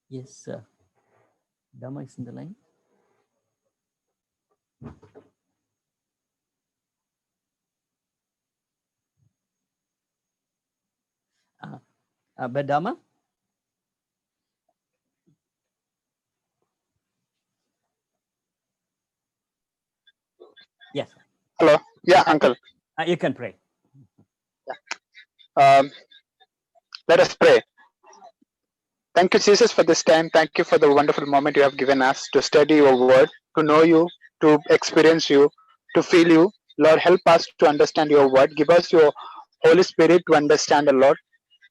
Yes, Dhamma is in the line. But Dhamma? Yes. Hello. Yeah, uncle. You can pray. Um, Let us pray. Thank you, Jesus, for this time. Thank you for the wonderful moment you have given us to study your word, to know you, to experience you, to feel you. Lord, help us to understand your word. Give us your Holy Spirit to understand the Lord.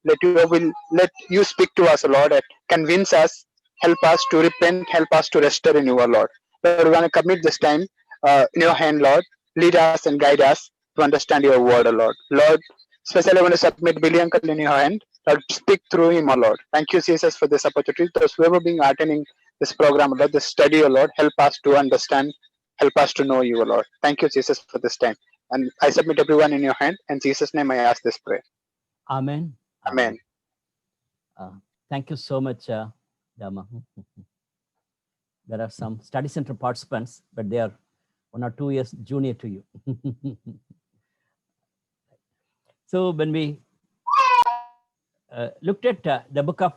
Let you speak to us, Lord, and convince us, help us to repent, help us to restore in you, Lord. Lord, we want to commit this time in your hand, Lord. Lead us and guide us to understand your word, Lord. Lord, especially I want to submit Billy Uncle in your hand. Lord, speak through him, O Lord. Thank you, Jesus, for this opportunity. Those whoever being attending this program, Lord, this study, O Lord, help us to understand, help us to know you, O Lord. Thank you, Jesus, for this time. And I submit everyone in your hand. In Jesus' name I ask this prayer. Amen. Amen. Thank you so much, Dhamma. There are some study center participants, but they are 1 or 2 years junior to you. So when we looked at the book of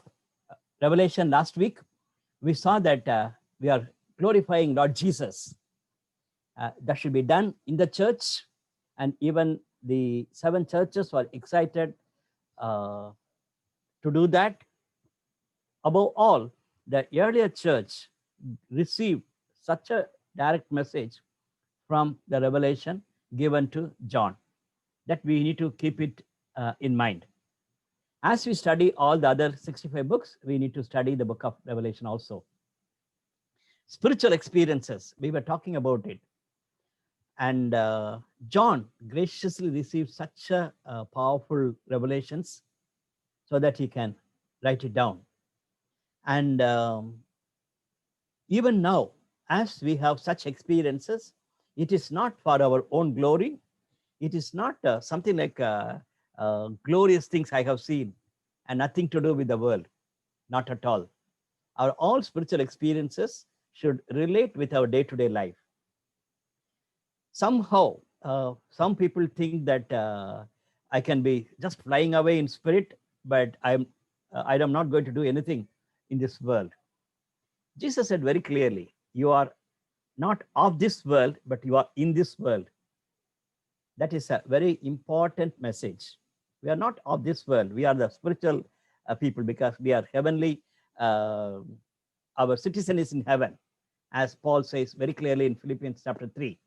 Revelation last week, we saw that we are glorifying Lord Jesus. That should be done in the church, and even the 7 churches were excited to do that. Above all, the earlier church received such a direct message from the revelation given to John that we need to keep it in mind. As we study all the other 65 books, we need to study the book of Revelation also. Spiritual experiences, we were talking about it. And John graciously received such a powerful revelations so that he can write it down. And even now, as we have such experiences, it is not for our own glory. It is not something like glorious things I have seen and nothing to do with the world. Not at all. Our all spiritual experiences should relate with our day-to-day life. Somehow, some people think that I can be just flying away in spirit, but I am not going to do anything in this world. Jesus said very clearly, you are not of this world, but you are in this world. That is a very important message. We are not of this world. We are the spiritual people because we are heavenly. Our citizen is in heaven, as Paul says very clearly in Philippians chapter 3.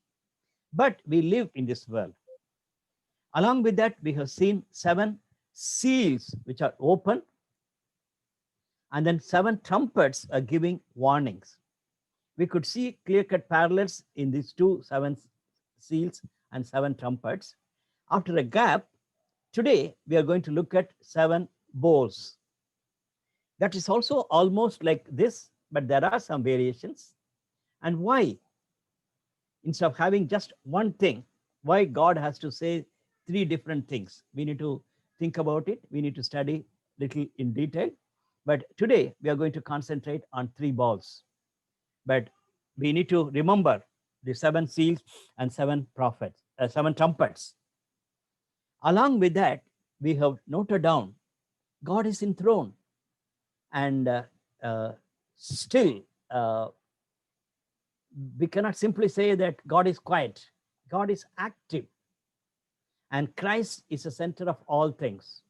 But we live in this world. Along with that, we have seen 7 seals which are open, and then 7 trumpets are giving warnings. We could see clear-cut parallels in these 7 seals and 7 trumpets. After a gap, today we are going to look at 7 bowls. That is also almost like this, but there are some variations. And why? Instead of having just one thing, why God has to say 3 different things? We need to think about it. We need to study little in detail. But today we are going to concentrate on 3 bowls. But we need to remember the 7 seals and 7 prophets, 7 trumpets. Along with that, we have noted down God is enthroned, and still we cannot simply say that God is quiet. God is active, and Christ is the center of all things.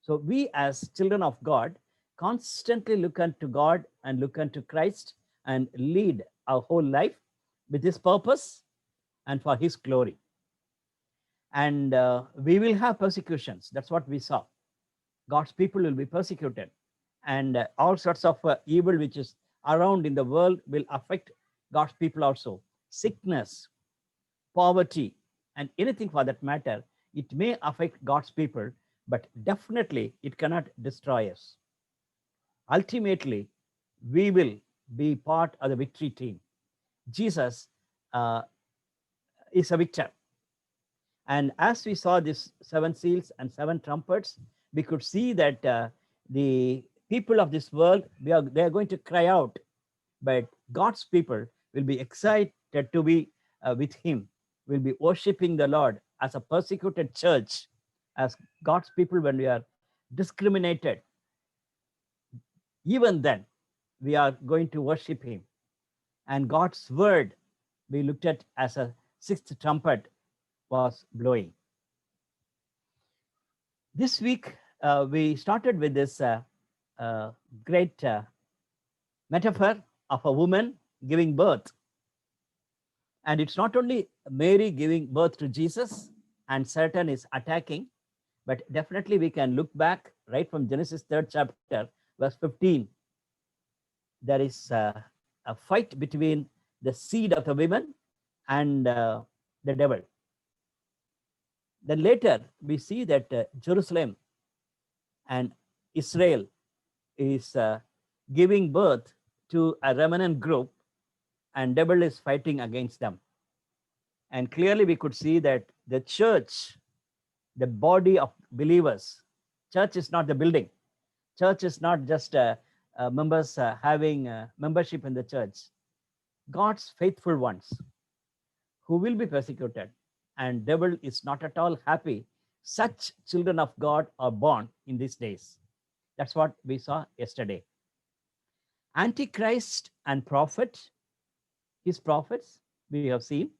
So we as children of God constantly look unto God and look unto Christ and lead our whole life with his purpose and for his glory. And we will have persecutions. That's what we saw. God's people will be persecuted, and all sorts of evil which is around in the world will affect God's people also. Sickness, poverty, and anything for that matter, it may affect God's people, but definitely it cannot destroy us. Ultimately, we will be part of the victory team. Jesus is a victor. And as we saw these 7 seals and 7 trumpets, we could see that the people of this world, they are going to cry out, but God's people will be excited to be with Him, will be worshiping the Lord as a persecuted church, as God's people. When we are discriminated, even then we are going to worship Him. And God's word we looked at as a sixth trumpet was blowing. This week we started with this great metaphor of a woman giving birth. And it's not only Mary giving birth to Jesus and Satan is attacking, but definitely we can look back right from Genesis 3rd chapter, verse 15. There is a fight between the seed of the women and the devil. Then later we see that Jerusalem and Israel is giving birth to a remnant group, and devil is fighting against them. And clearly we could see that the church, the body of believers, church is not the building. Church is not just members having membership in the church. God's faithful ones who will be persecuted, and devil is not at all happy such children of God are born in these days. That's what we saw yesterday. Antichrist and prophet, his prophets we have seen,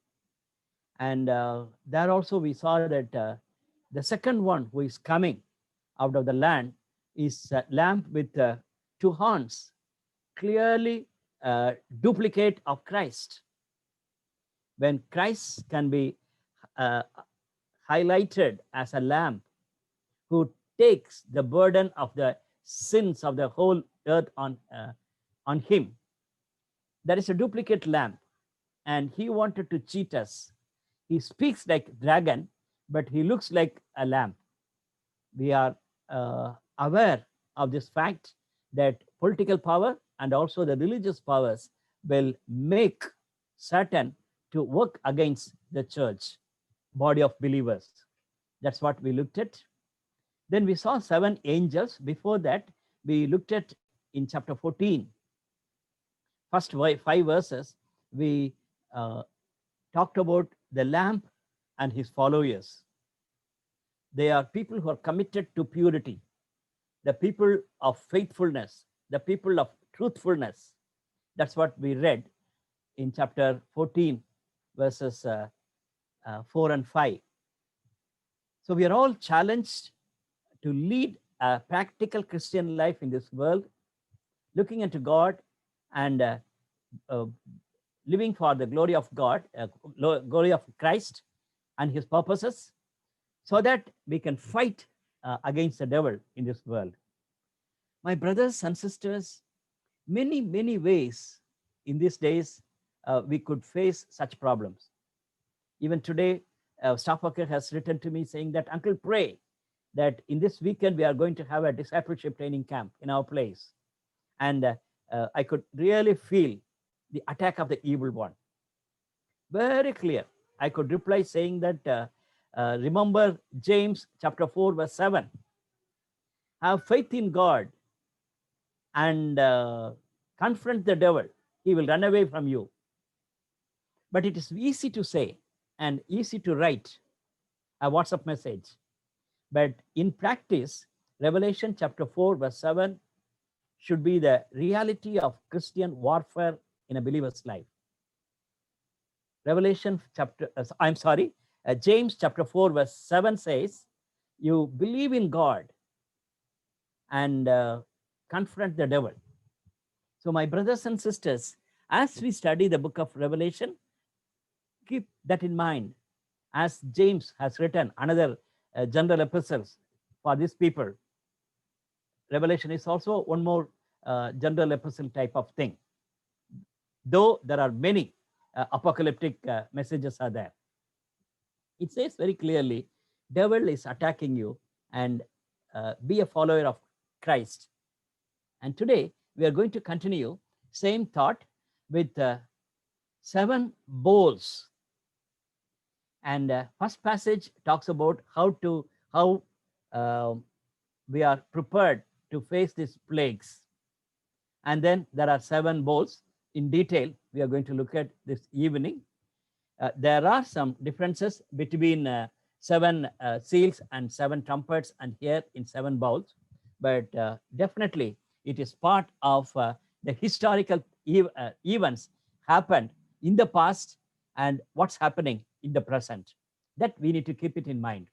and there also we saw that the second one who is coming out of the land is a lamb with two horns, clearly duplicate of Christ. When Christ can be highlighted as a lamb who takes the burden of the sins of the whole earth on him, there is a duplicate lamb, and he wanted to cheat us. He speaks like dragon, but he looks like a lamb. We are aware of this fact that political power and also the religious powers will make Satan to work against the church, body of believers. That's what we looked at. Then we saw 7 angels. Before that, we looked at in chapter 14, first 5 verses, we talked about the Lamb and his followers. They are people who are committed to purity, the people of faithfulness, the people of truthfulness. That's what we read in chapter 14, verses 4 and 5. So we are all challenged to lead a practical Christian life in this world, looking into God and living for the glory of God, glory of Christ and his purposes, so that we can fight against the devil in this world. My brothers and sisters, many, many ways in these days we could face such problems. Even today, staff worker has written to me saying that, Uncle, pray that in this weekend we are going to have a discipleship training camp in our place. And I could really feel the attack of the evil one. Very clear. I could reply saying that, remember James chapter 4, verse 7. Have faith in God and confront the devil. He will run away from you. But it is easy to say and easy to write a WhatsApp message. But in practice, Revelation chapter 4, verse 7 should be the reality of Christian warfare in a believer's life. James chapter 4, verse 7 says, you believe in God and confront the devil. So my brothers and sisters, as we study the book of Revelation, keep that in mind. As James has written another general epistles for these people, Revelation is also one more general epistle type of thing. Though there are many apocalyptic messages are there. It says very clearly, devil is attacking you, and be a follower of Christ. And today we are going to continue same thought with 7 bowls. And first passage talks about how we are prepared to face these plagues. And then there are 7 bowls. In detail, we are going to look at this evening. There are some differences between 7 seals and 7 trumpets, and here in 7 bowls. But definitely, it is part of the historical events happened in the past and what's happening in the present. That we need to keep it in mind.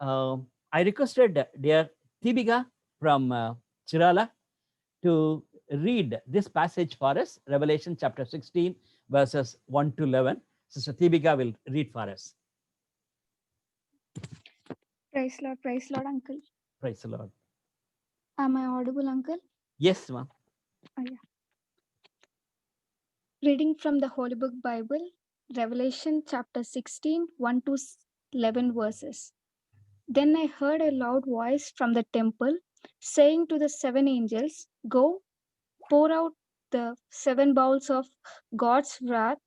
I requested dear Tibiga from Chirala to read this passage for us, Revelation chapter 16, verses 1 to 11. Sister Tibiga will read for us. Praise Lord, Uncle. Praise the Lord. Am I audible, Uncle? Yes, ma'am. Oh, yeah. Reading from the Holy Book Bible, Revelation chapter 16, 1 to 11 verses. Then I heard a loud voice from the temple saying to the 7 angels, "Go, pour out the 7 bowls of God's wrath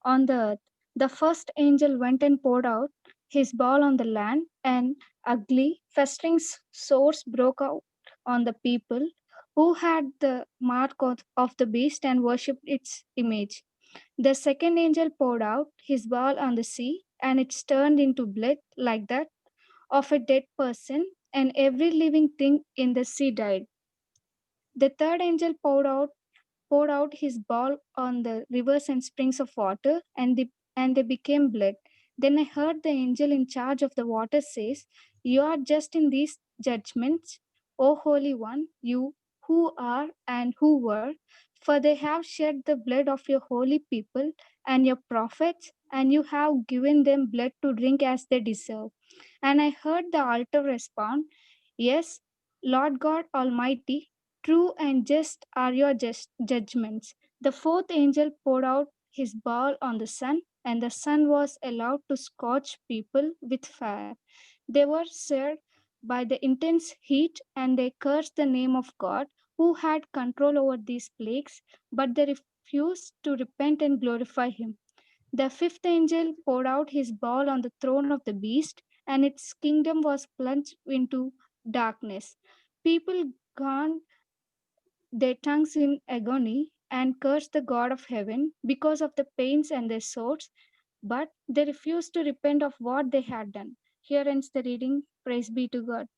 on the earth." The first angel went and poured out his bowl on the land, and ugly, festering sores broke out on the people who had the mark of the beast and worshipped its image. The second angel poured out his bowl on the sea, and it turned into blood like that of a dead person, and every living thing in the sea died. The third angel poured out his bowl on the rivers and springs of water, and they became blood. Then I heard the angel in charge of the water says, "You are just in these judgments, O Holy One, you who are and who were, for they have shed the blood of your holy people and your prophets, and you have given them blood to drink as they deserve." And I heard the altar respond, "Yes, Lord God Almighty, true and just are your judgments." The fourth angel poured out his bowl on the sun, and the sun was allowed to scorch people with fire. They were seared by the intense heat, and they cursed the name of God who had control over these plagues, but they refused to repent and glorify him. The fifth angel poured out his bowl on the throne of the beast, and its kingdom was plunged into darkness. People ground their tongues in agony and cursed the God of heaven because of the pains and their swords, but they refused to repent of what they had done. Here ends the reading. Praise be to God.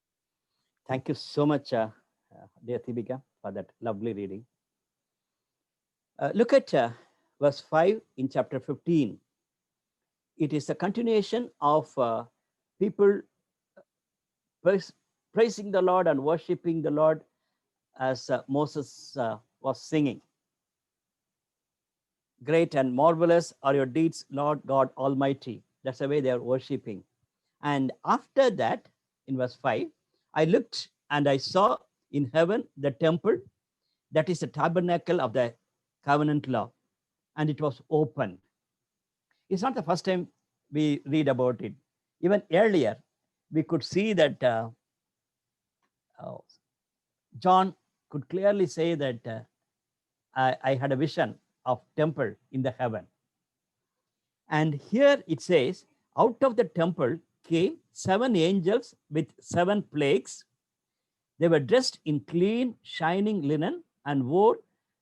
Thank you so much, dear Tibiga, for that lovely reading. Look at verse 5 in chapter 15. It is a continuation of people praising the Lord and worshiping the Lord as Moses was singing. Great and marvelous are your deeds, Lord God Almighty. That's the way they are worshiping. And after that, in verse 5, I looked and I saw in heaven the temple, that is the tabernacle of the covenant law, and it was open. It's not the first time we read about it. Even earlier, we could see that John could clearly say that I had a vision of temple in the heaven. And here it says, out of the temple came 7 angels with 7 plagues. They were dressed in clean, shining linen and wore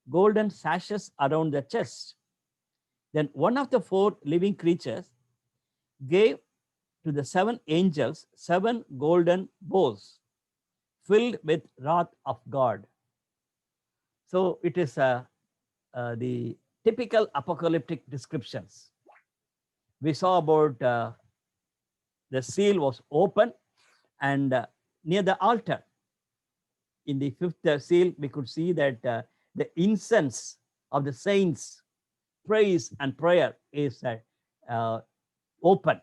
golden sashes around their chest. Then one of the 4 living creatures gave to the 7 angels 7 golden bowls filled with wrath of God. So it is the typical apocalyptic descriptions. We saw about the seal was open, and near the altar in the 5th seal, we could see that the incense of the saints' praise and prayer is open.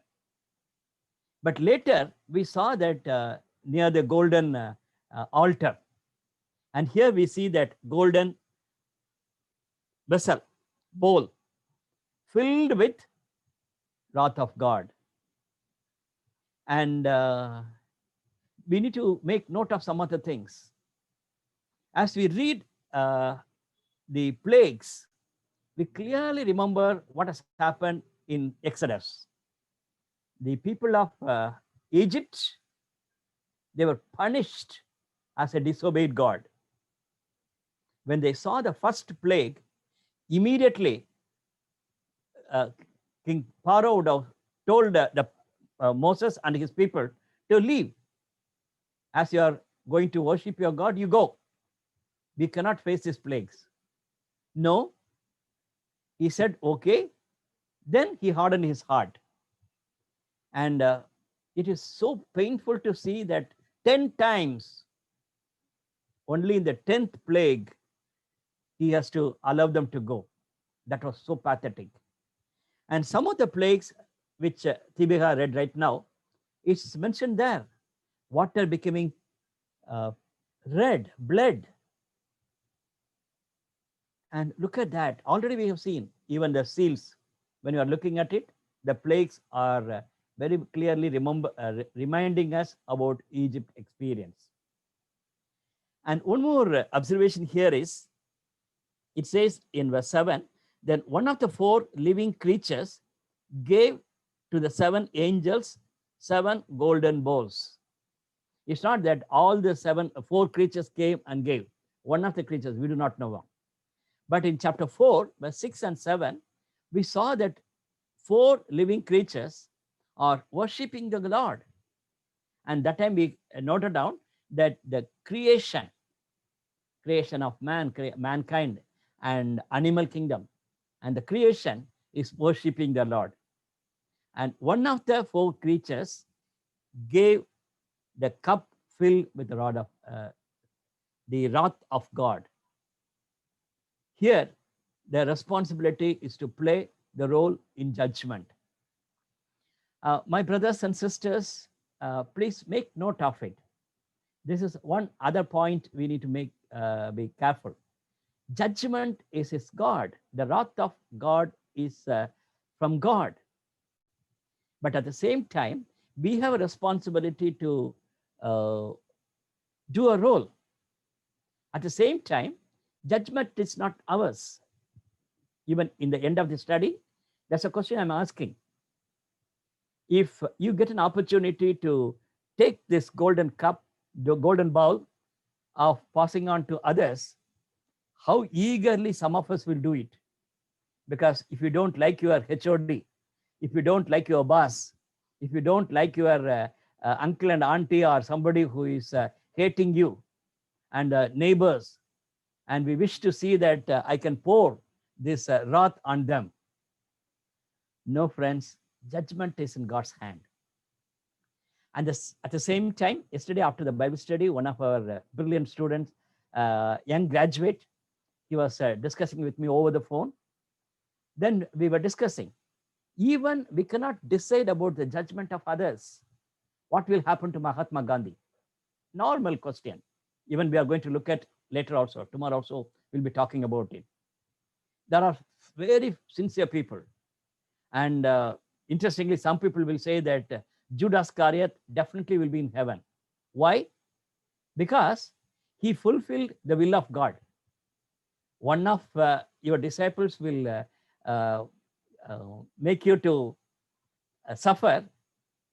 But later we saw that near the golden altar, and here we see that golden vessel, bowl, filled with wrath of God. And we need to make note of some other things. As we read the plagues, we clearly remember what has happened in Exodus. The people of Egypt, they were punished as they disobeyed God. When they saw the first plague, immediately King Pharaoh would have told Moses and his people to leave. As you are going to worship your God, you go. We cannot face these plagues. No, he said, okay. Then he hardened his heart. And it is so painful to see that 10 times, only in the 10th plague, he has to allow them to go. That was so pathetic. And some of the plagues, which Tibiha read right now, it's mentioned there. Water becoming red, blood. And look at that. Already we have seen even the seals. When you are looking at it, the plagues are very clearly reminding us about Egypt experience. And one more observation here is, it says in verse 7, then one of the 4 living creatures gave to the 7 angels 7 golden bowls. It's not that all the 4 creatures came and gave. One of the creatures, we do not know. But in chapter 4, verse 6 and 7, we saw that 4 living creatures are worshiping the Lord. And that time we noted down that the creation of mankind and animal kingdom, and the creation is worshiping the Lord. And one of the 4 creatures gave the cup filled with the wrath of God. Here, the responsibility is to play the role in judgment. My brothers and sisters, please make note of it. This is one other point we need to be careful. Judgment is his God. The wrath of God is from God. But at the same time, we have a responsibility to do a role. At the same time, judgment is not ours. Even in the end of the study, that's a question I'm asking. If you get an opportunity to take this golden cup, the golden bowl of passing on to others, how eagerly some of us will do it. Because if you don't like your HOD, if you don't like your boss, if you don't like your uncle and auntie or somebody who is hating you, and neighbors, and we wish to see that I can pour this wrath on them. No, friends, judgment is in God's hand. And at the same time, yesterday after the Bible study, one of our brilliant students, young graduate, he was discussing with me over the phone. Then we were discussing, even we cannot decide about the judgment of others. What will happen to Mahatma Gandhi? Normal question. Even we are going to look at later also, tomorrow also, we'll be talking about it. There are very sincere people. And interestingly, some people will say that Judas Iscariot definitely will be in heaven. Why? Because he fulfilled the will of God. One of your disciples will make you to suffer.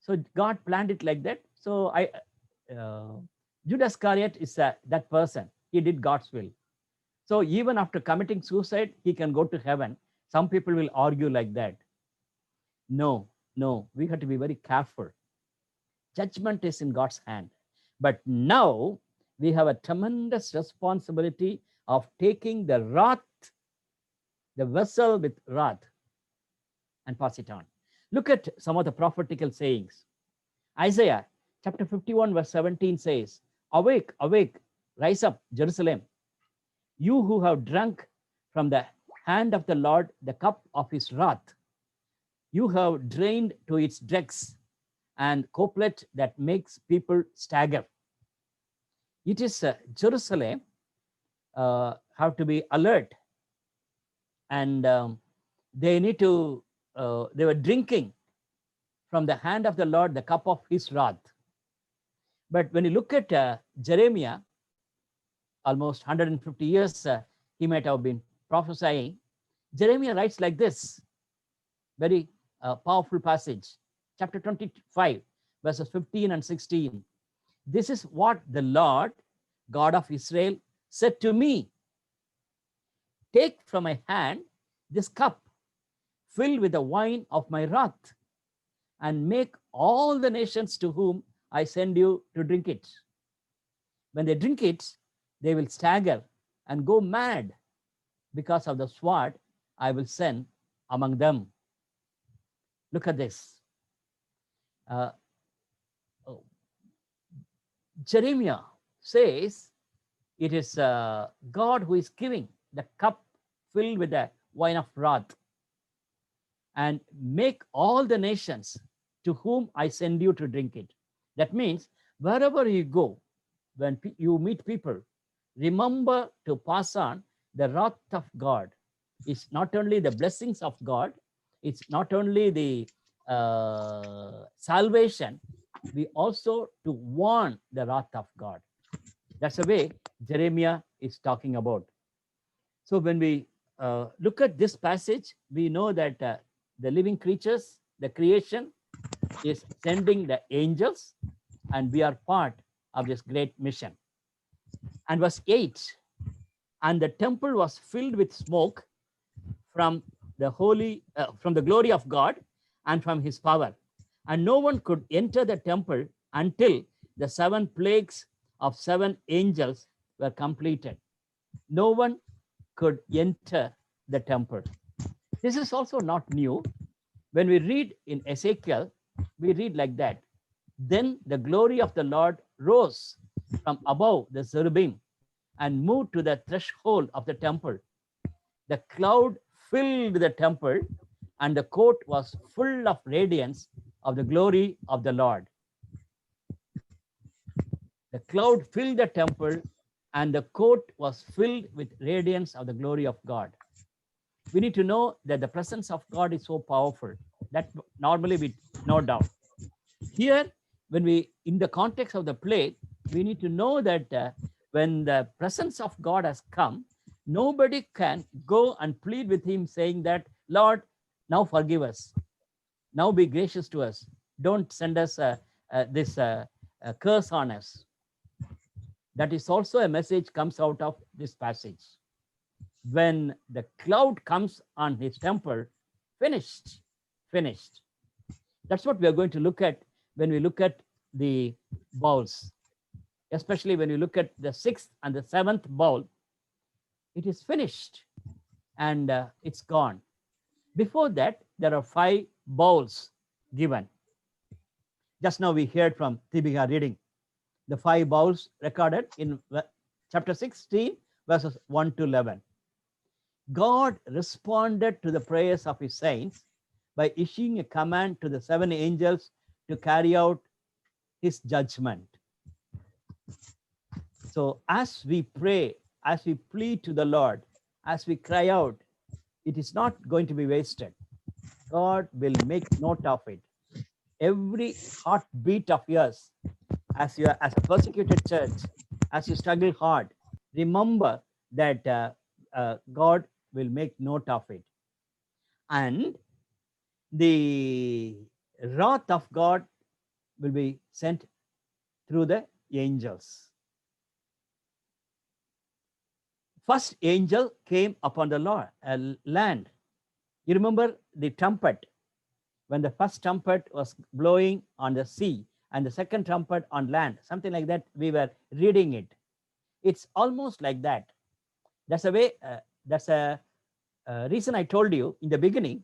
So God planned it like that. So Judas Iscariot is that person. He did God's will. So even after committing suicide, he can go to heaven. Some people will argue like that. No, we have to be very careful. Judgment is in God's hand. But now we have a tremendous responsibility of taking the wrath, the vessel with wrath, and pass it on. Look at some of the prophetical sayings. Isaiah chapter 51 verse 17 says, awake, awake, rise up, Jerusalem, you who have drunk from the hand of the Lord the cup of his wrath. You have drained to its dregs and couplet that makes people stagger. It is Jerusalem have to be alert, and they need to, they were drinking from the hand of the Lord the cup of his wrath. But when you look at Jeremiah, almost 150 years he might have been prophesying. Jeremiah writes like this, very powerful passage, chapter 25, verses 15 and 16. This is what the Lord God of Israel, said to me, take from my hand this cup filled with the wine of my wrath, and make all the nations to whom I send you to drink it. When they drink it, they will stagger and go mad because of the sword I will send among them. Look at this. Jeremiah says it is God who is giving the cup filled with the wine of wrath, and make all the nations to whom I send you to drink it. That means wherever you go, when you meet people, remember to pass on the wrath of God. It's not only the blessings of God, it's not only the salvation, we also to warn the wrath of God. That's the way Jeremiah is talking about. So when we look at this passage, we know that the living creatures, the creation, is sending the angels, and we are part of this great mission. And verse 8, and the temple was filled with smoke from the glory of God and from his power. And no one could enter the temple until the 7 plagues of 7 angels were completed. No one could enter the temple. This is also not new. When we read in Ezekiel, we read like that. Then the glory of the Lord rose from above the cherubim and moved to the threshold of the temple. The cloud filled the temple, and the court was full of radiance of the glory of the Lord. The cloud filled the temple, and the court was filled with radiance of the glory of God. We need to know that the presence of God is so powerful that normally we no doubt. Here, when we, in the context of the plague, we need to know that when the presence of God has come, nobody can go and plead with him saying that, Lord, now forgive us. Now be gracious to us. Don't send us this curse on us. That is also a message comes out of this passage. When the cloud comes on his temple, finished. That's what we are going to look at when we look at the bowls, especially when you look at the 6th and the 7th bowl. It is finished and it's gone. Before that, there are 5 bowls given. Just now we heard from Tibiha reading the 5 bowls recorded in chapter 16, verses 1 to 11. God responded to the prayers of his saints by issuing a command to the 7 angels to carry out his judgment. So as we pray, as we plead to the Lord, as we cry out, it is not going to be wasted. God will make note of it. Every heartbeat of yours, as you are as a persecuted church, as you struggle hard, remember that God will make note of it. And the wrath of God will be sent through the angels. First angel came upon the land. You remember the trumpet, when the first trumpet was blowing on the sea and the second trumpet on land, something like that. We were reading it. It's almost like that. That's a way. That's a reason I told you in the beginning.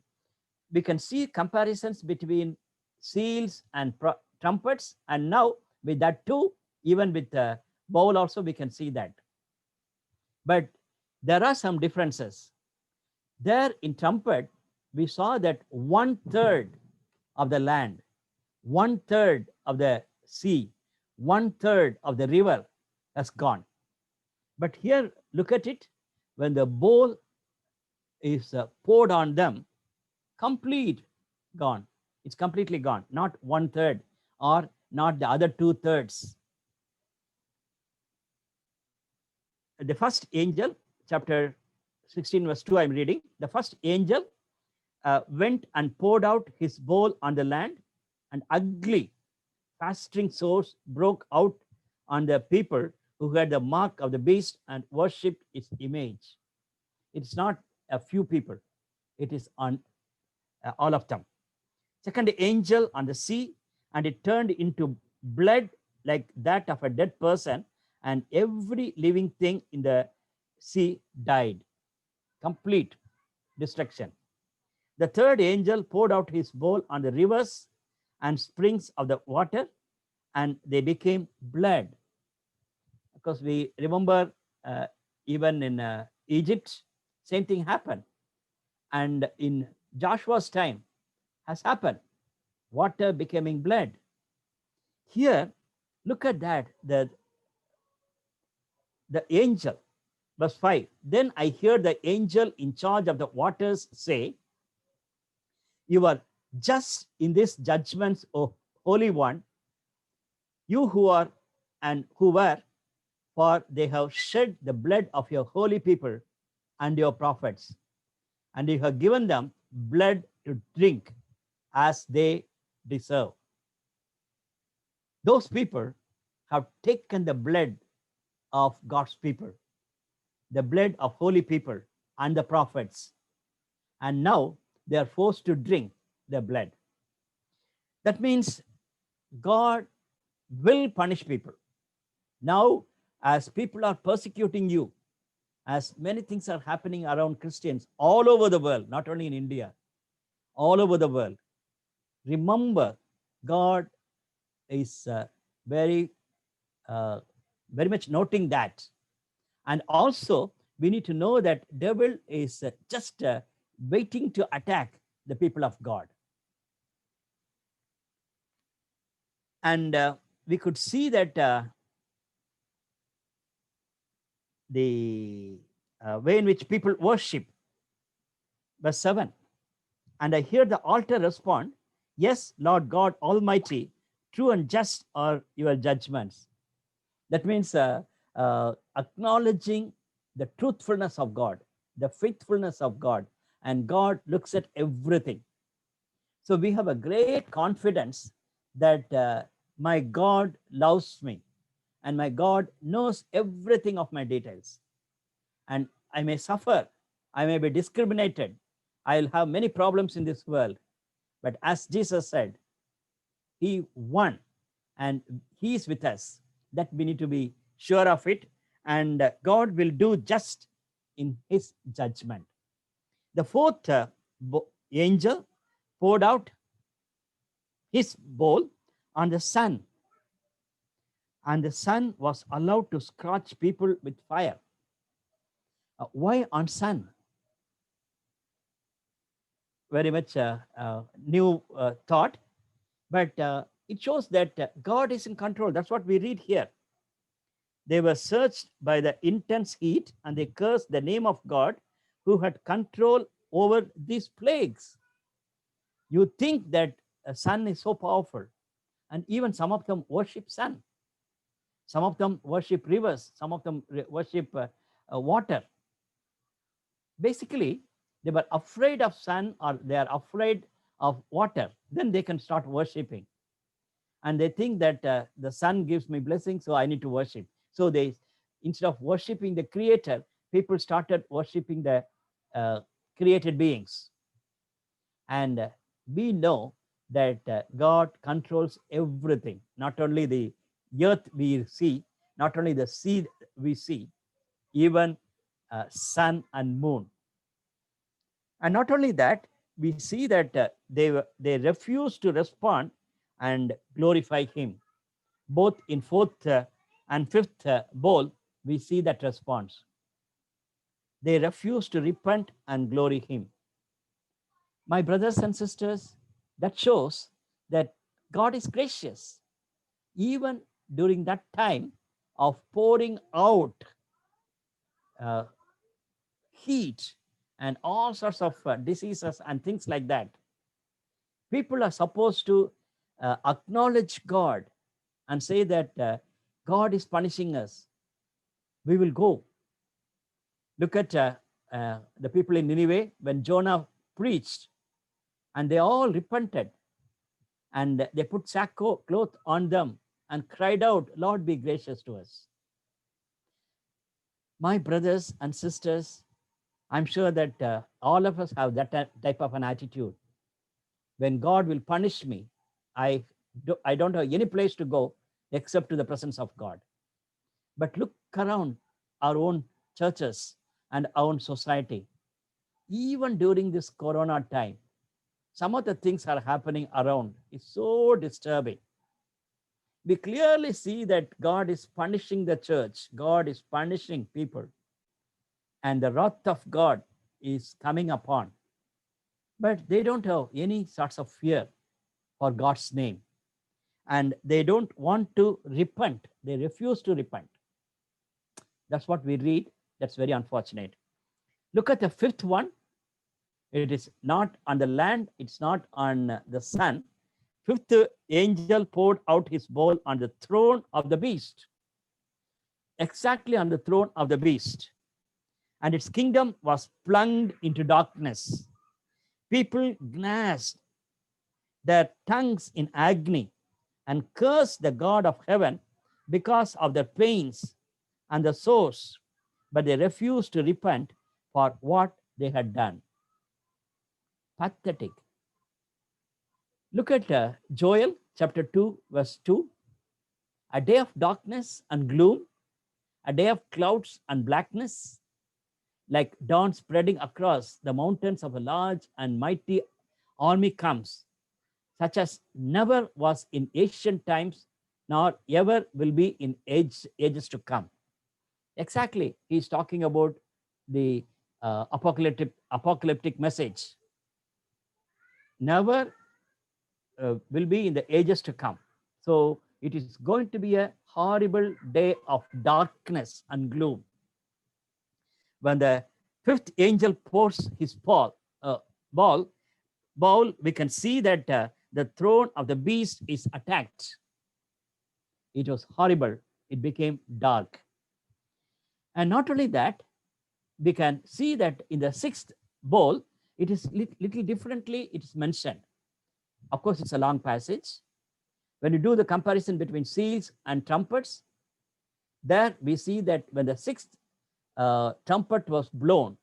We can see comparisons between seals and trumpets, and now with that too, even with the bowl also we can see that. But there are some differences. There in trumpet, we saw that 1/3 of the land, 1/3 of the sea, 1/3 of the river has gone. But here, look at it. When the bowl is poured on them, complete gone. It's completely gone, not 1/3 or not the other 2/3. The first angel, chapter 16, verse 2, I'm reading. The first angel went and poured out his bowl on the land, and ugly, festering sores broke out on the people who had the mark of the beast and worshipped its image. It's not a few people, it is on all of them. Second angel on the sea, and it turned into blood like that of a dead person, and every living thing in the sea died. Complete destruction. The third angel poured out his bowl on the rivers and springs of the water, and they became blood. Because we remember even in Egypt, same thing happened. And in Joshua's time has happened. Water becoming blood. Here, look at that. The angel, verse 5. Then I heard the angel in charge of the waters say, you are just in this judgments, O Holy One, you who are and who were, for they have shed the blood of your holy people and your prophets, and you have given them blood to drink as they deserve. Those people have taken the blood of God's people, the blood of holy people and the prophets, and now they are forced to drink the blood. That means God will punish people. Now, as people are persecuting you, as many things are happening around Christians all over the world, not only in India, all over the world, remember God is very much noting that. And also, we need to know that devil is just waiting to attack the people of God. And we could see that the way in which people worship. Verse 7. And I hear the altar respond, yes, Lord God Almighty, true and just are your judgments. That means acknowledging the truthfulness of God, the faithfulness of God, and God looks at everything. So we have a great confidence that my God loves me, and my God knows everything of my details. And I may suffer, I may be discriminated, I'll have many problems in this world. But as Jesus said, he won and he is with us. That we need to be sure of it. And God will do just in his judgment. The fourth angel poured out his bowl on the sun, and the sun was allowed to scorch people with fire. Why on sun? Very much new thought, but it shows that God is in control. That's what we read here. They were searched by the intense heat, and they cursed the name of God who had control over these plagues. You think that a sun is so powerful, and even some of them worship sun. Some of them worship rivers. Some of them worship water. Basically, they were afraid of sun, or they are afraid of water. Then they can start worshiping. And they think that the sun gives me blessing, so I need to worship. So they, instead of worshiping the creator, people started worshiping the created beings. And we know that God controls everything, not only the earth we see, not only the sea we see, even sun and moon. And not only that, we see that they refuse to respond and glorify him. Both in fourth and fifth bowl, we see that response. They refuse to repent and glory him. My brothers and sisters, that shows that God is gracious. Even during that time of pouring out heat and all sorts of diseases and things like that, people are supposed to acknowledge God and say that God is punishing us. We will go. Look at the people in Nineveh when Jonah preached, and they all repented, and they put sackcloth on them and cried out, Lord, be gracious to us. My brothers and sisters, I'm sure that all of us have that type of an attitude. When God will punish me, I don't have any place to go except to the presence of God. But look around our own churches and our own society. Even during this corona time, some of the things are happening around. It's so disturbing. We clearly see that God is punishing the church. God is punishing people. And the wrath of God is coming upon. But they don't have any sorts of fear for God's name. And they don't want to repent. They refuse to repent. That's what we read. That's very unfortunate. Look at the fifth one. It is not on the land. It's not on the sun. Fifth angel poured out his bowl on the throne of the beast. Exactly on the throne of the beast. And its kingdom was plunged into darkness. People gnashed their tongues in agony and cursed the God of heaven because of their pains and the sores, but they refused to repent for what they had done. Pathetic. Look at Joel chapter 2, verse 2. A day of darkness and gloom, a day of clouds and blackness, like dawn spreading across the mountains of a large and mighty army comes, such as never was in ancient times, nor ever will be in ages to come. Exactly, he's talking about the apocalyptic message. Never will be in the ages to come. So it is going to be a horrible day of darkness and gloom. When the fifth angel pours his ball, we can see that the throne of the beast is attacked. It was horrible. It became dark. And not only that, we can see that in the sixth bowl, it is little differently, it is mentioned. Of course, it's a long passage. When you do the comparison between seals and trumpets, there we see that when the sixth trumpet was blown,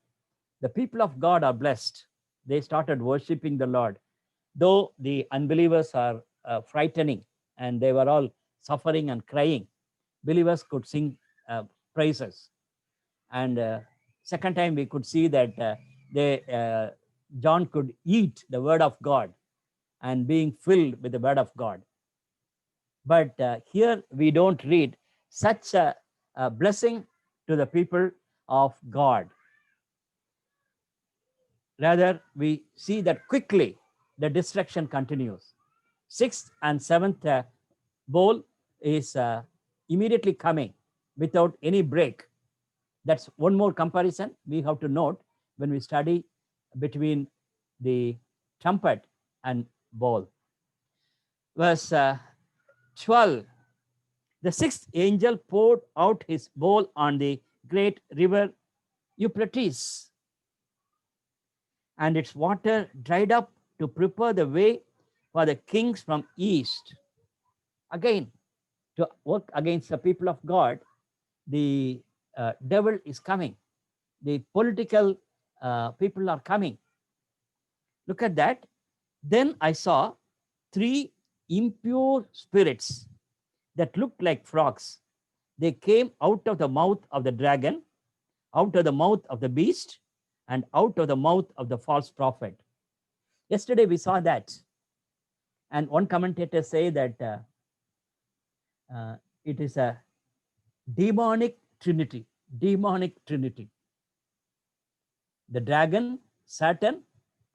the people of God are blessed. They started worshiping the Lord. Though the unbelievers are frightening and they were all suffering and crying, believers could sing praises. And second time we could see that John could eat the word of God and being filled with the word of God. But here we don't read such a blessing to the people of God. Rather, we see that quickly the destruction continues. Sixth and seventh bowl is immediately coming without any break. That's one more comparison we have to note when we study between the trumpet and bowl. Verse 12, the sixth angel poured out his bowl on the great river Euphrates, and its water dried up to prepare the way for the kings from east. Again, to work against the people of God, the devil is coming. The political people are coming. Look at that. Then I saw three impure spirits that looked like frogs. They came out of the mouth of the dragon, out of the mouth of the beast, and out of the mouth of the false prophet. Yesterday we saw that. And one commentator say that it is a demonic trinity. Demonic trinity. The dragon, Satan,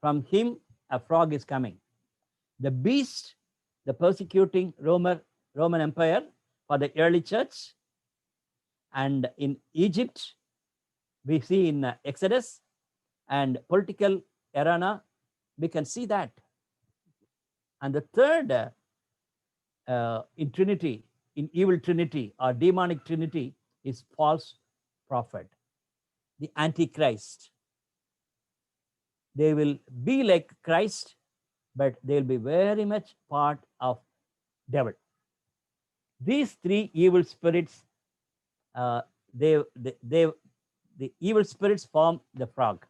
from him a frog is coming. The beast, the persecuting Roman Empire for the early church. And in Egypt, we see in Exodus and political arena, we can see that. And the third in Trinity, in evil Trinity or demonic Trinity, is false prophet, the Antichrist. They will be like Christ, but they'll be very much part of devil. These three evil spirits, they the evil spirits form the frog.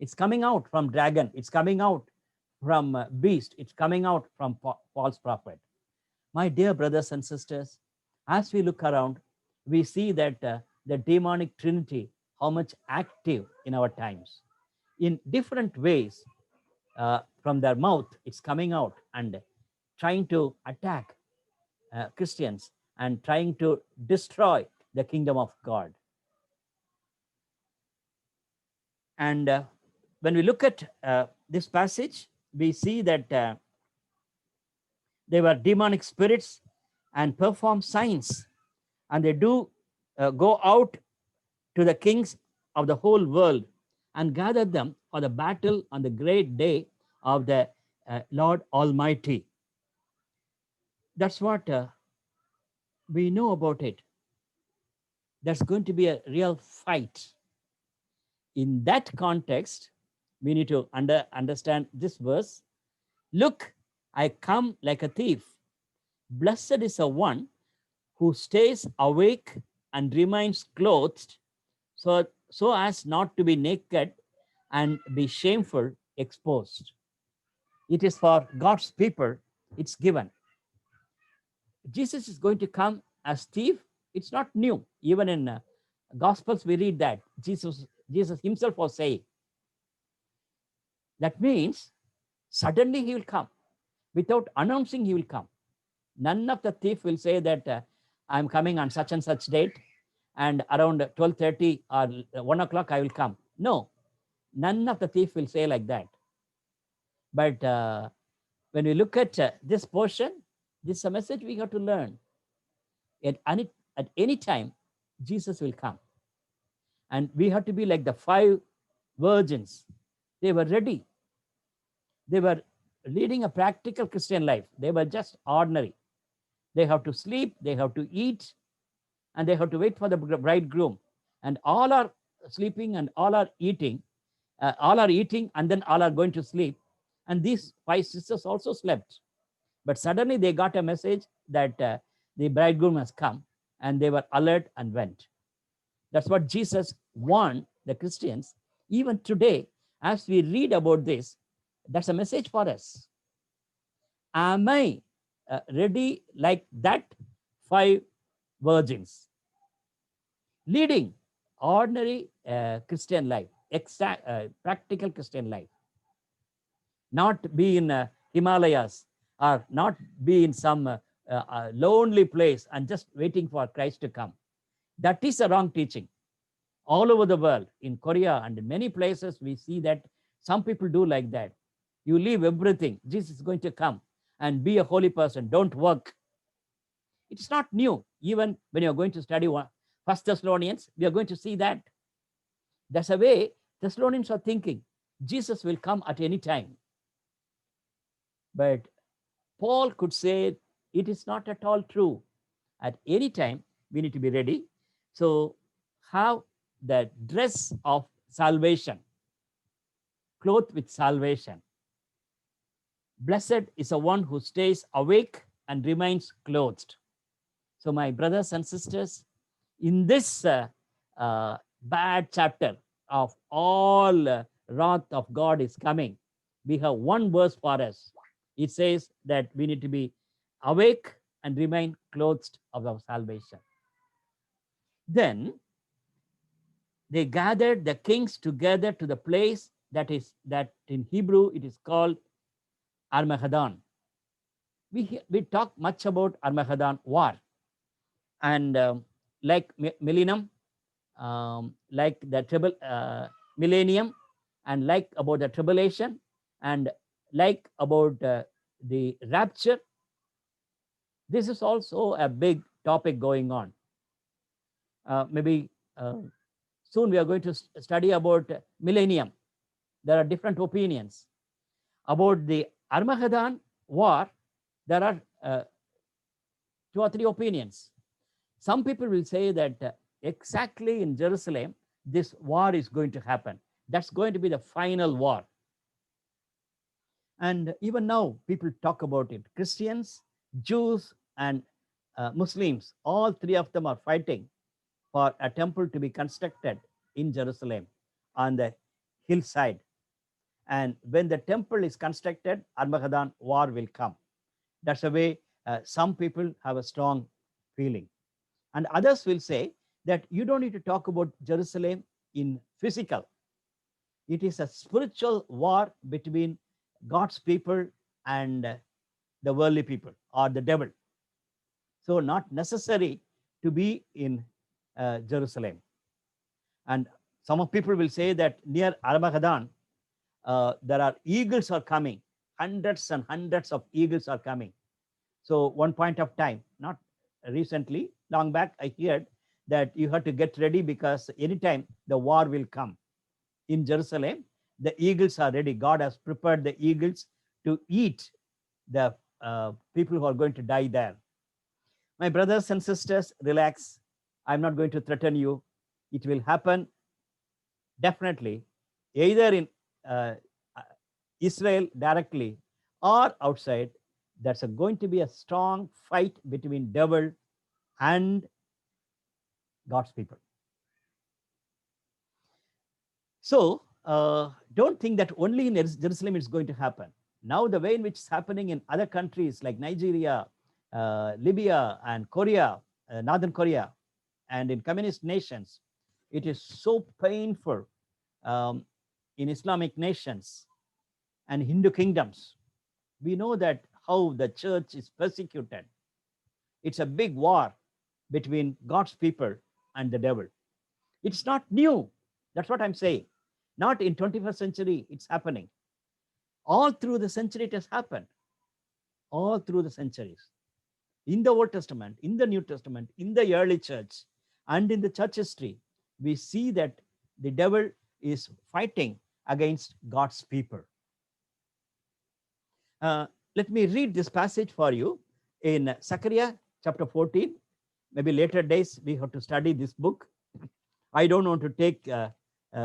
It's coming out from dragon. It's coming out from beast. It's coming out from false prophet. My dear brothers and sisters, as we look around, we see that the demonic trinity, how much active in our times. In different ways, from their mouth, it's coming out and trying to attack Christians and trying to destroy the kingdom of God. And when we look at this passage, we see that they were demonic spirits and perform signs, and they do go out to the kings of the whole world and gather them for the battle on the great day of the Lord Almighty. That's what we know about it. There's going to be a real fight. In that context, we need to understand this verse. Look, I come like a thief. Blessed is the one who stays awake and remains clothed, so as not to be naked and be shameful, exposed. It is for God's people, it's given. Jesus is going to come as thief. It's not new. Even in Gospels, we read that Jesus himself was saying. That means suddenly he will come. Without announcing, he will come. None of the thief will say that I'm coming on such and such date, and around 12:30 or 1 o'clock I will come. No, none of the thief will say like that. But when we look at this portion, this is a message we have to learn. At any time, Jesus will come. And we have to be like the 5 virgins. They were ready. They were leading a practical Christian life. They were just ordinary. They have to sleep, they have to eat, and they have to wait for the bridegroom. And all are sleeping and all are eating, and then all are going to sleep. And these 5 sisters also slept. But suddenly they got a message that the bridegroom has come, and they were alert and went. That's what Jesus warned the Christians. Even today, as we read about this, that's a message for us. Am I ready like that 5 virgins? Leading ordinary Christian life, practical Christian life. Not be in Himalayas, or not be in some lonely place and just waiting for Christ to come. That is a wrong teaching. All over the world, in Korea and in many places, we see that some people do like that. You leave everything. Jesus is going to come, and be a holy person. Don't work. It's not new. Even when you're going to study 1 Thessalonians, we are going to see that. That's the way Thessalonians are thinking. Jesus will come at any time. But Paul could say it is not at all true. At any time, we need to be ready. So have the dress of salvation, clothed with salvation. Blessed is the one who stays awake and remains clothed. So my brothers and sisters, in this bad chapter of all wrath of God is coming, we have one verse for us. It says that we need to be awake and remain clothed of our salvation. Then they gathered the kings together to the place that in Hebrew it is called Armageddon. We talk much about Armageddon war, and like millennium, like the millennium, and like about the tribulation, and like about the rapture. This is also a big topic going on. Maybe soon we are going to study about millennium. There are different opinions. About the Armageddon war, there are 2 or 3 opinions. Some people will say that exactly in Jerusalem, this war is going to happen. That's going to be the final war. And even now, people talk about it. Christians, Jews, and Muslims, all 3 of them are fighting for a temple to be constructed in Jerusalem on the hillside. And when the temple is constructed, Armageddon war will come. That's the way some people have a strong feeling. And others will say that you don't need to talk about Jerusalem in physical. It is a spiritual war between God's people and the worldly people or the devil. So not necessary to be in Jerusalem. And some of people will say that near Armageddon, there are eagles are coming. Hundreds and hundreds of eagles are coming. So one point of time, not recently, long back, I heard that you have to get ready because anytime the war will come in Jerusalem, the eagles are ready. God has prepared the eagles to eat the people who are going to die there. My brothers and sisters, relax. I'm not going to threaten you. It will happen definitely, either in Israel directly or outside. That's going to be a strong fight between devil and God's people. So don't think that only in Jerusalem it's going to happen. Now the way in which it's happening in other countries like Nigeria, Libya, and Korea, Northern Korea, and in communist nations, it is so painful in Islamic nations and Hindu kingdoms. We know that how the church is persecuted. It's a big war between God's people and the devil. It's not new. That's what I'm saying. Not in 21st century, it's happening. All through the century, it has happened. All through the centuries. In the Old Testament, in the New Testament, in the early church, and in the church history, we see that the devil is fighting against God's people. Let me read this passage for you in Zechariah chapter 14. Maybe later days, we have to study this book. I don't want to take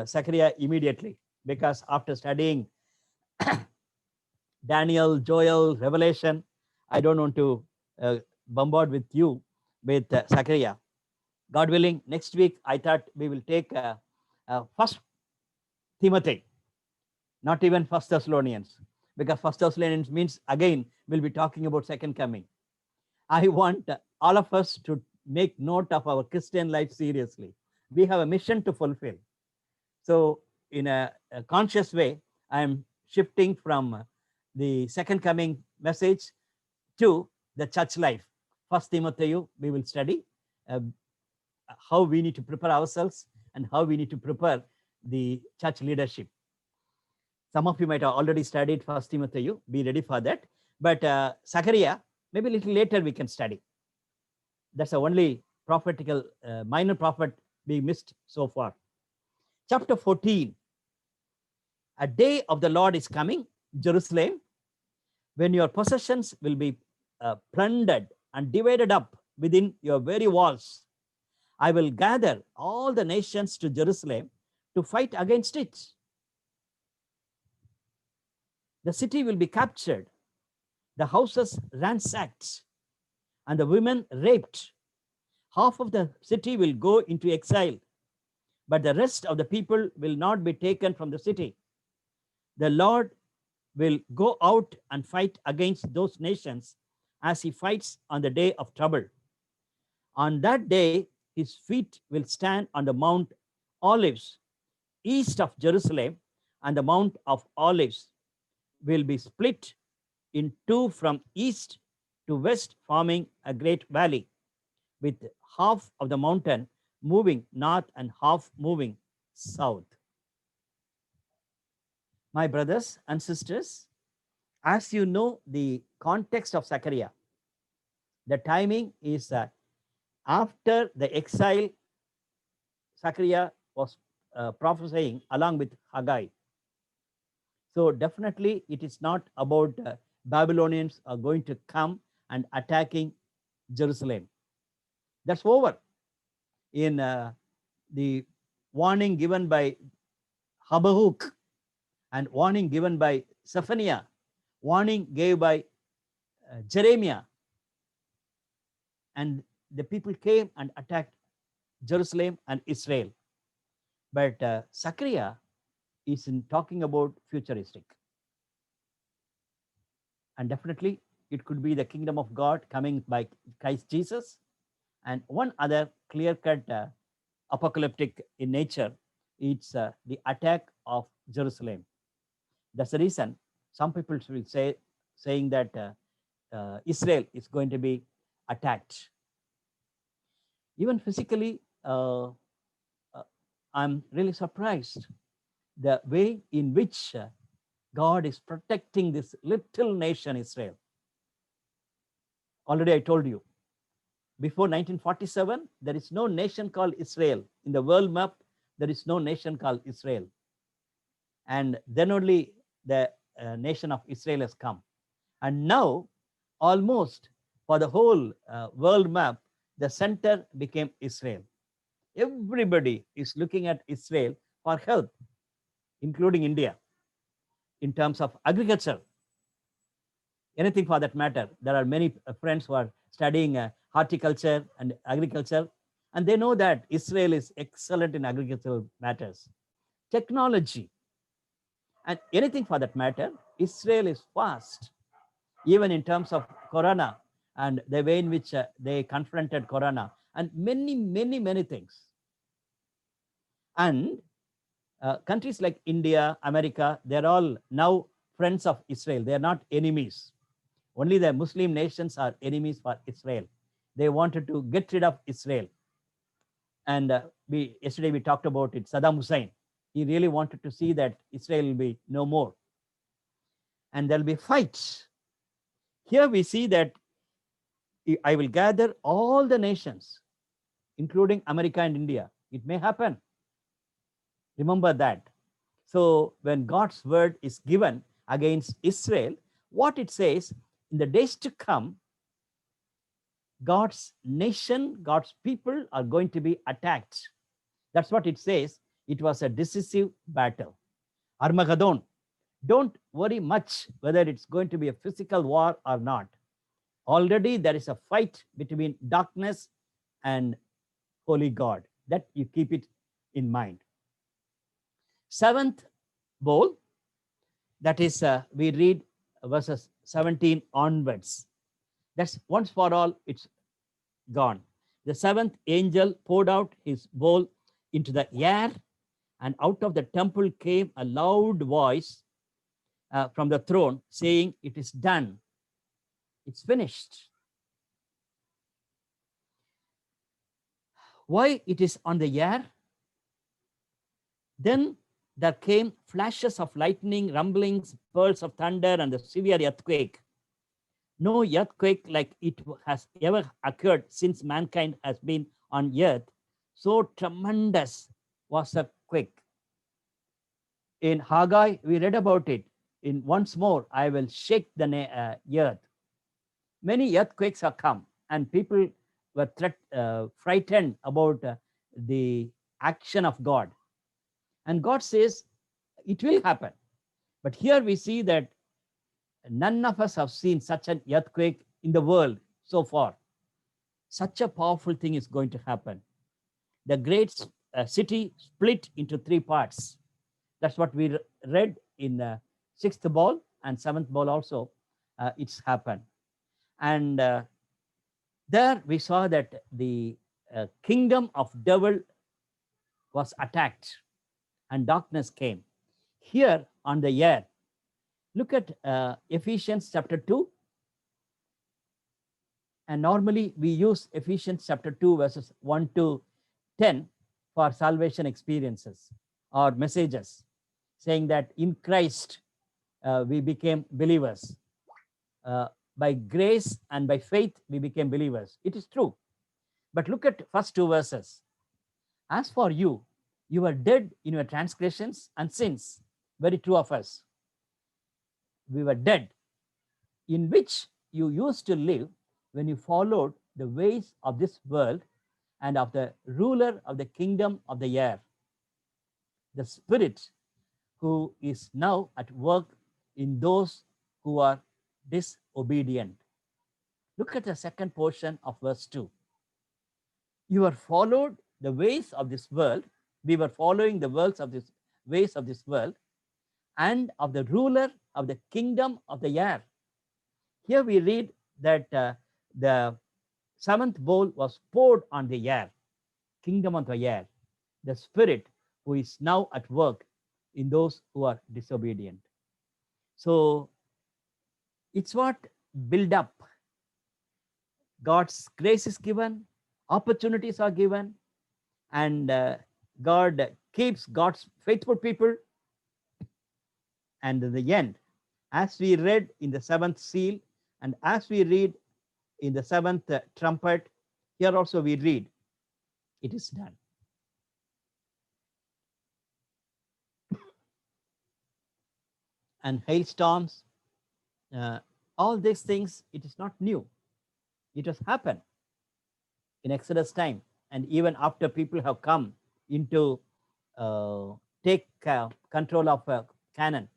Zechariah immediately because after studying Daniel, Joel, Revelation, I don't want to bombard with you with Zechariah. God willing, next week, I thought we will take First Timothy, not even First Thessalonians, because First Thessalonians means, again, we'll be talking about second coming. I want all of us to make note of our Christian life seriously. We have a mission to fulfill. So in a conscious way, I'm shifting from the second coming message to the church life. First Timothy, we will study how we need to prepare ourselves and how we need to prepare the church leadership. Some of you might have already studied First Timothy. Be ready for that. But Zechariah, maybe a little later we can study. That's the only prophetical minor prophet we missed so far. Chapter 14. A day of the Lord is coming, Jerusalem, when your possessions will be plundered and divided up within your very walls. I will gather all the nations to Jerusalem to fight against it. The city will be captured, the houses ransacked, and the women raped. Half of the city will go into exile, but the rest of the people will not be taken from the city. The Lord will go out and fight against those nations as he fights on the day of trouble. On that day, his feet will stand on the Mount Olives, east of Jerusalem, and the Mount of Olives will be split in two from east to west, forming a great valley, with half of the mountain moving north and half moving south. My brothers and sisters, as you know the context of Zechariah, the timing is after the exile. Zechariah was prophesying along with Haggai. So definitely it is not about Babylonians are going to come and attacking Jerusalem. That's over. In the warning given by Habakkuk and warning given by Zephaniah, warning gave by Jeremiah, and the people came and attacked Jerusalem and Israel. But Zechariah is in talking about futuristic. And definitely it could be the kingdom of God coming by Christ Jesus. And one other clear-cut apocalyptic in nature, it's the attack of Jerusalem. That's the reason some people will say, saying that Israel is going to be attacked. Even physically, I'm really surprised the way in which God is protecting this little nation, Israel. Already I told you, before 1947, there is no nation called Israel. In the world map, there is no nation called Israel. And then only the nation of Israel has come. And now, almost for the whole world map, the center became Israel. Everybody is looking at Israel for help, including India, in terms of agriculture, anything for that matter. There are many friends who are studying horticulture and agriculture, and they know that Israel is excellent in agricultural matters. Technology, and anything for that matter, Israel is fast, even in terms of Corona and the way in which they confronted Corona, and many, many, many things. And countries like India, America, they're all now friends of Israel. They're not enemies. Only the Muslim nations are enemies for Israel. They wanted to get rid of Israel. And yesterday we talked about it, Saddam Hussein. He really wanted to see that Israel will be no more. And there'll be fights. Here we see that I will gather all the nations, including America and India. It may happen. Remember that. So when God's word is given against Israel, what it says, in the days to come, God's nation, God's people are going to be attacked. That's what it says. It was a decisive battle. Armageddon. Don't worry much whether it's going to be a physical war or not. Already there is a fight between darkness and holy God. That you keep it in mind. Seventh bowl, that is, we read verses 17 onwards. That's once for all, it's gone. The seventh angel poured out his bowl into the air, and out of the temple came a loud voice from the throne saying, "It is done. It's finished." Why it is on the air? Then there came flashes of lightning, rumblings, pearls of thunder, and a severe earthquake. No earthquake like it has ever occurred since mankind has been on earth. So tremendous was the quake. In Haggai, we read about it. In once more, I will shake the earth. Many earthquakes have come, and people were frightened about the action of God. And God says, it will happen. But here we see that none of us have seen such an earthquake in the world so far. Such a powerful thing is going to happen. The great city split into three parts. That's what we read in the sixth bowl and seventh bowl also. It's happened. And there we saw that the kingdom of devil was attacked and darkness came. Here on the air, look at Ephesians chapter 2. And normally we use Ephesians chapter 2 verses 1 to 10 for salvation experiences or messages, saying that in Christ we became believers. By grace and by faith we became believers. It is true. But look at first two verses. As for you, you were dead in your transgressions and sins. Very true of us. We were dead, in which you used to live when you followed the ways of this world and of the ruler of the kingdom of the air, the spirit who is now at work in those who are disobedient. Look at the second portion of verse 2. You are followed the ways of this world We were following the works of this ways of this world and of the ruler of the kingdom of the air. Here we read that the seventh bowl was poured on the air, kingdom of the air, the spirit who is now at work in those who are disobedient. So it's what build up. God's grace is given, opportunities are given, and God keeps God's faithful people. And in the end, as we read in the seventh seal, and as we read in the seventh trumpet, here also we read, it is done. And hailstorms, all these things, it is not new. It has happened in Exodus time, and even after people have come into take control of Canaan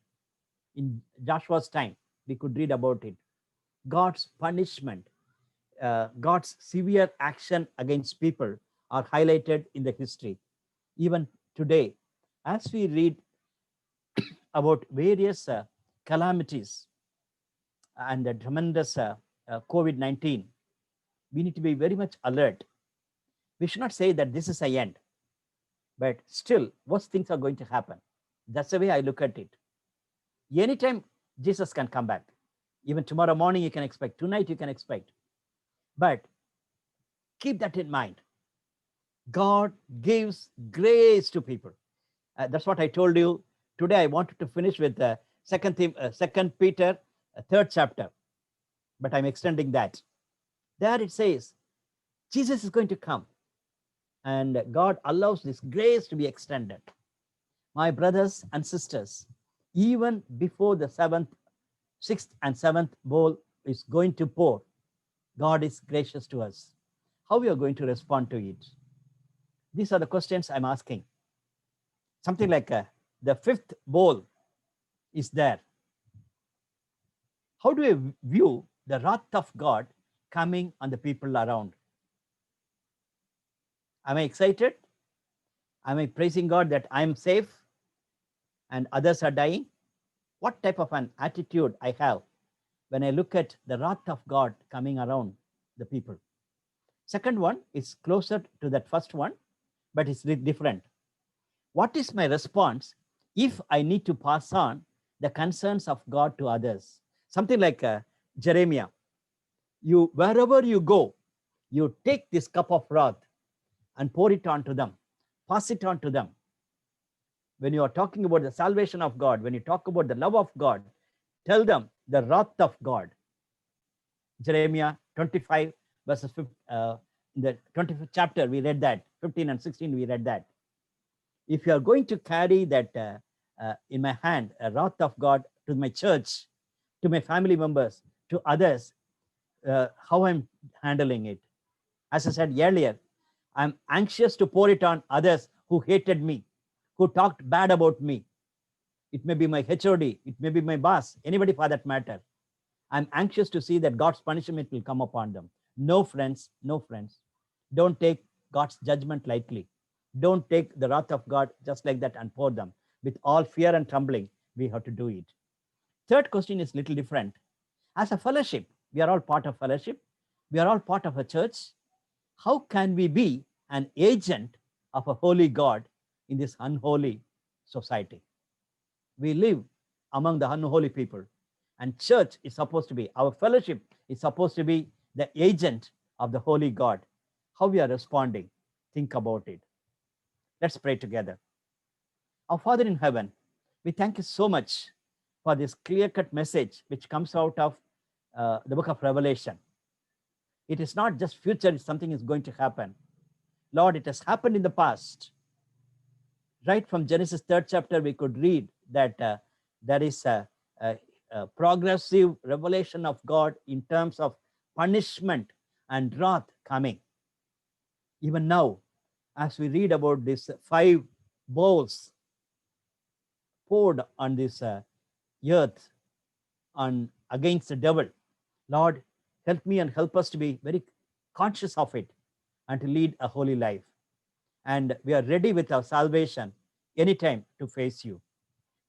in Joshua's time, we could read about it. God's punishment, God's severe action against people are highlighted in the history. Even today, as we read about various calamities and the tremendous COVID-19, we need to be very much alert. We should not say that this is the end, but still, worse things are going to happen. That's the way I look at it. Anytime Jesus can come back. Even tomorrow morning you can expect, tonight you can expect. But keep that in mind. God gives grace to people. That's what I told you. Today I wanted to finish with the second Peter, third chapter, but I'm extending that. There it says, Jesus is going to come, and God allows this grace to be extended. My brothers and sisters, even before the sixth and seventh bowl is going to pour, God is gracious to us. How we are going to respond to it? These are the questions I'm asking. Something like the fifth bowl is there. How do we view the wrath of God coming on the people around? Am I excited? Am I praising God that I'm safe and others are dying? What type of an attitude I have when I look at the wrath of God coming around the people? Second one is closer to that first one, but it's different. What is my response if I need to pass on the concerns of God to others? Something like Jeremiah. You, wherever you go, you take this cup of wrath and pour it onto them, pass it on to them. When you are talking about the salvation of God, when you talk about the love of God, tell them the wrath of God. Jeremiah 25 verses 15, in the 25th chapter, we read that. 15 and 16, we read that. If you are going to carry that in my hand, a wrath of God to my church, to my family members, to others, how I'm handling it. As I said earlier, I'm anxious to pour it on others who hated me, who talked bad about me. It may be my HOD, it may be my boss, anybody for that matter. I'm anxious to see that God's punishment will come upon them. No, friends, no, friends. Don't take God's judgment lightly. Don't take the wrath of God just like that and pour them. With all fear and trembling, we have to do it. Third question is a little different. As a fellowship, we are all part of fellowship. We are all part of a church. How can we be an agent of a holy God in this unholy society? We live among the unholy people, and church is supposed to be, our fellowship is supposed to be the agent of the holy God. How we are responding, think about it. Let's pray together. Our Father in heaven, we thank you so much for this clear-cut message which comes out of the book of Revelation. It is not just future, something is going to happen. Lord, it has happened in the past. Right from Genesis 3rd chapter, we could read that there is a progressive revelation of God in terms of punishment and wrath coming. Even now, as we read about these 5 bowls poured on this earth on against the devil, Lord, help me and help us to be very conscious of it and to lead a holy life. and we are ready with our salvation anytime to face you.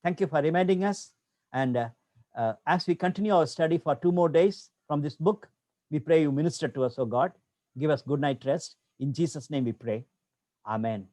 Thank you for reminding us. And as we continue our study for 2 more days from this book, we pray you minister to us, O God. Give us good night rest. In Jesus' name we pray. Amen.